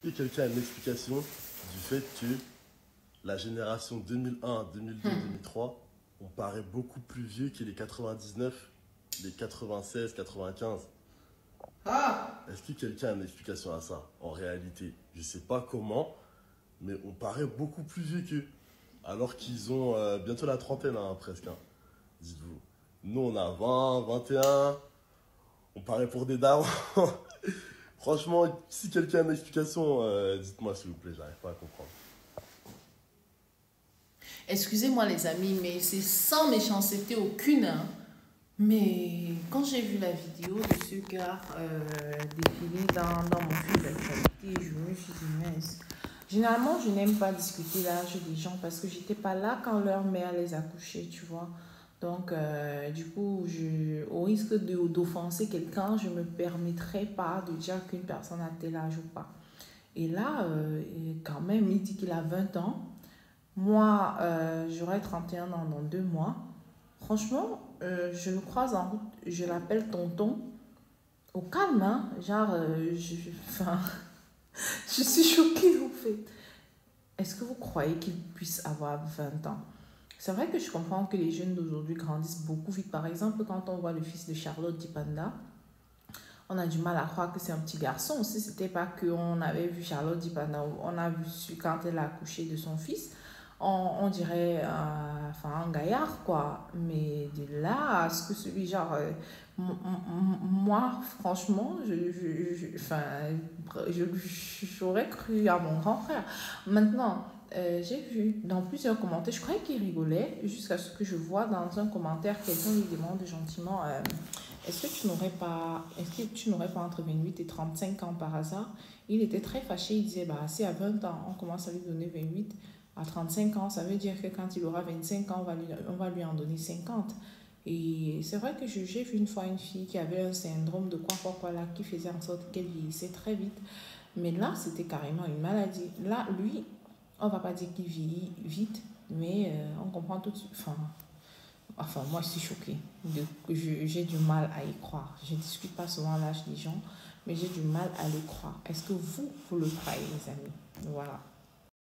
Et quelqu'un a une explication du fait que la génération 2001, 2002, 2003, on paraît beaucoup plus vieux que les 99, les 96, 95. Ah, Est-ce que quelqu'un a une explication à ça? En réalité, je sais pas comment, mais on paraît beaucoup plus vieux qu'eux. Alors qu'ils ont bientôt la trentaine, hein, presque, hein, dites-vous. Nous, on a 20, 21, on paraît pour des darons. Franchement, si quelqu'un a une explication, dites-moi s'il vous plaît, j'arrive pas à comprendre. excusez-moi les amis, mais c'est sans méchanceté aucune, hein. Mais quand j'ai vu la vidéo de ce gars défiler dans mon fil d'actualité, je me suis dit, mince. Généralement, je n'aime pas discuter l'âge des gens parce que j'étais pas là quand leur mère les a couchés, tu vois. Donc, du coup, au risque d'offenser quelqu'un, je ne me permettrai pas de dire qu'une personne a tel âge ou pas. Et là, quand même, il dit qu'il a 20 ans. Moi, j'aurai 31 ans dans 2 mois. Franchement, je le croise en route, je l'appelle tonton. Au calme, hein. Genre, enfin, je suis choquée en fait. Est-ce que vous croyez qu'il puisse avoir 20 ans? C'est vrai que je comprends que les jeunes d'aujourd'hui grandissent beaucoup vite. Par exemple, quand on voit le fils de Charlotte Dipanda, on a du mal à croire que c'est un petit garçon. Si c'était pas qu'on avait vu Charlotte Dipanda, on a vu quand elle a accouché de son fils, on dirait enfin, un gaillard, quoi. Mais de là à ce que celui, genre, moi, franchement, enfin, j'aurais cru à mon grand frère. Maintenant, j'ai vu dans plusieurs commentaires, je croyais qu'il rigolait, jusqu'à ce que je vois dans un commentaire, quelqu'un lui demande gentiment est-ce que tu n'aurais pas entre 28 et 35 ans par hasard? Il était très fâché, il disait bah, si à 20 ans, on commence à lui donner 28, à 35 ans, ça veut dire que quand il aura 25 ans, on va lui en donner 50. Et c'est vrai que j'ai vu une fois une fille qui avait un syndrome de quoi là, qui faisait en sorte qu'elle vieillissait très vite. Mais là, c'était carrément une maladie. Là, lui, on va pas dire qu'il vieillit vite, mais on comprend tout de suite. Enfin, moi, je suis choquée. J'ai du mal à y croire. Je ne discute pas souvent à l'âge des gens, mais j'ai du mal à le croire. Est-ce que vous le croyez, les amis? Voilà.